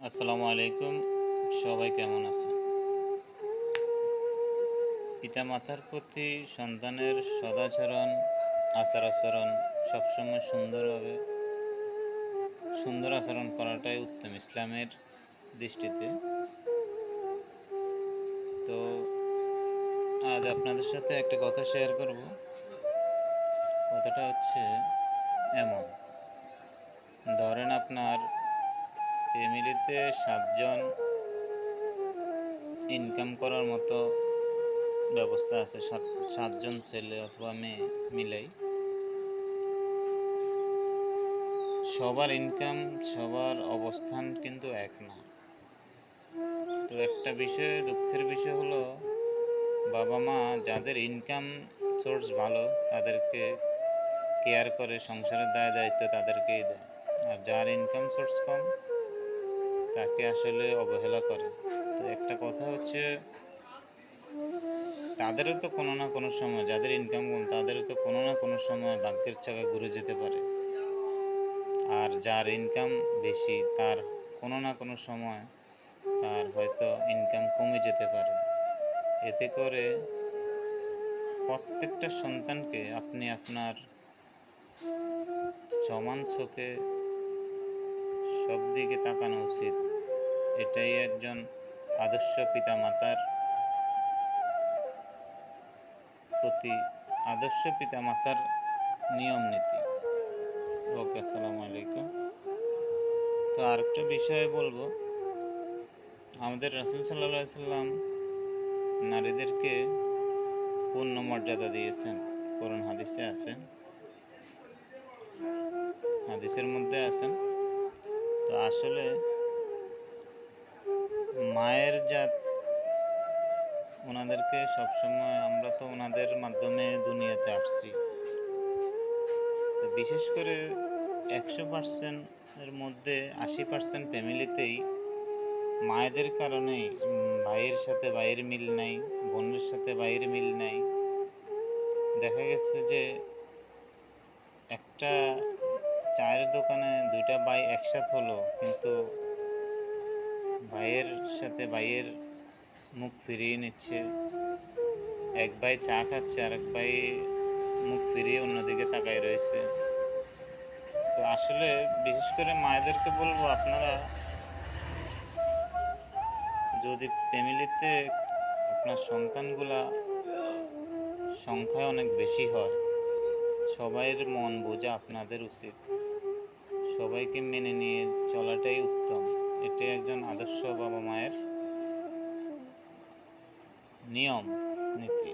আসসালামু আলাইকুম। সবাই কেমন আছেন? পিতামাতার প্রতি সন্তানের সদাচরণ, আচার-আচরণ সবসময় সুন্দর আচরণ করাটাই উত্তম ইসলামের দৃষ্টিতে। তো আজ আপনাদের সাথে একটা কথা শেয়ার করব। কথাটা হচ্ছে এমন। ধরেন আপনার ফ্যামিলিতে ৭ জন ইনকাম করার মতো ব্যবস্থা আছে। ৭ জন ছেলে অথবা মেয়ে মিলাই। সবার ইনকাম, সবার অবস্থান কিন্তু এক না। তো একটা দুঃখের বিষয় হলো বাবা-মা যাদের ইনকাম সোর্স ভালো তাদেরকে কেয়ার করে, সংসারের দায়-দায়িত্ব তাদেরকেই দেয়। আর যার ইনকাম সোর্স কম তাকে আসলে অবহেলা করে। তো একটা কথা হচ্ছে তাদেরও তো কোনো না কোনো সময়, যাদের ইনকাম কম তাদেরও তো কোনো না কোনো সময় ভাগ্যের চাকা ঘুরে যেতে পারে। আর যার ইনকাম বেশি তার কোনো না কোনো সময় তার হয়তো ইনকাম কমে যেতে পারে। এতে করে প্রত্যেকটা সন্তানকে আপনি আপনার সমান চোখে সব দিকে তাকানো উচিত। এটাই একজন আদর্শ পিতামাতার প্রতি আদর্শ পিতামাতার নিয়ম নীতি। ওকে, আসসালামু আলাইকুম। তো আরেকটা বিষয়ে বলবো, আমাদের রাসূল সাল্লাল্লাহু আলাইহি সাল্লাম নারীদেরকে পূর্ণ মর্যাদা দিয়েছেন। কোরআন হাদিসের মধ্যে আছেন। তো আসলে মায়ের জাত ওনাদেরকে সবসময়, আমরা তো ওনাদের মাধ্যমে দুনিয়াতে আসছি। তো বিশেষ করে ১০০% এর মধ্যে ৮০% ফ্যামিলিতেই মায়েদের কারণেই ভাইয়ের সাথে ভাইয়ের মিল নাই, বোনের সাথে ভাইয়ের মিল নাই। দেখা গেছে যে একটা চায়ের দোকানে ২ টা ভাই একসাথে হলো, কিন্তু ভাইয়ের সাথে ভাইয়ের মুখ ফিরিয়ে নিচ্ছে। এক ভাই চা খাচ্ছে, আরেক ভাই মুখ ফিরিয়ে অন্যদিকে তাকায় রয়েছে। তো আসলে বিশেষ করে মায়েদেরকে বলবো, আপনারা যদি ফ্যামিলিতে আপনার সন্তানগুলা সংখ্যায় অনেক বেশি হয়, সবাইয়ের মন বোঝা আপনাদের উচিত। সবাইকে মেনে নিয়ে চলাটাই উত্তম। এটাই একজন আদর্শ বাবা মায়ের নিয়ম নীতি।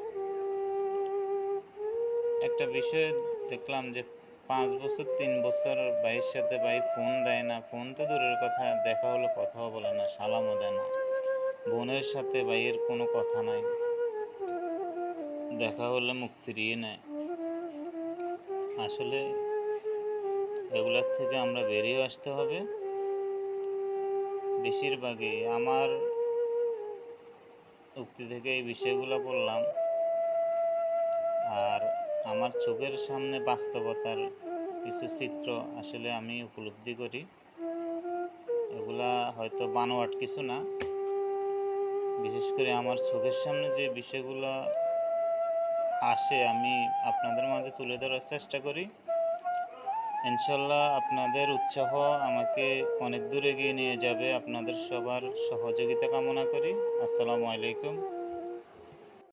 একটা বিষয় দেখলাম যে ৫ বছর ৩ বছর ভাইয়ের সাথে ভাই ফোন দেয় না। ফোন তো দূরের কথা, দেখা হলে কথাও বলে না, সালামও দেয় না। বোনের সাথে ভাইয়ের কোনো কথা নাই, দেখা হলে মুখ ফিরিয়ে নেয়। আসলে এগুলার থেকে আমরা বেরিয়ে আসতে হবে। বেশিরভাগই আমার উক্তি থেকে এই বিষয়গুলো বললাম। আর আমার চোখের সামনে বাস্তবতার কিছু চিত্র আসলে আমি উপলব্ধি করি। এগুলা হয়তো বানোয়াট কিছু না। বিশেষ করে আমার চোখের সামনে যে বিষয়গুলো আসে আমি আপনাদের মাঝে তুলে ধরার চেষ্টা করি। ইনশাল্লাহ আপনাদের উৎসাহ আমাকে অনেক দূর এগিয়ে নিয়ে যাবে। আপনাদের সবার সহযোগিতা কামনা করি। আসসালামু আলাইকুম।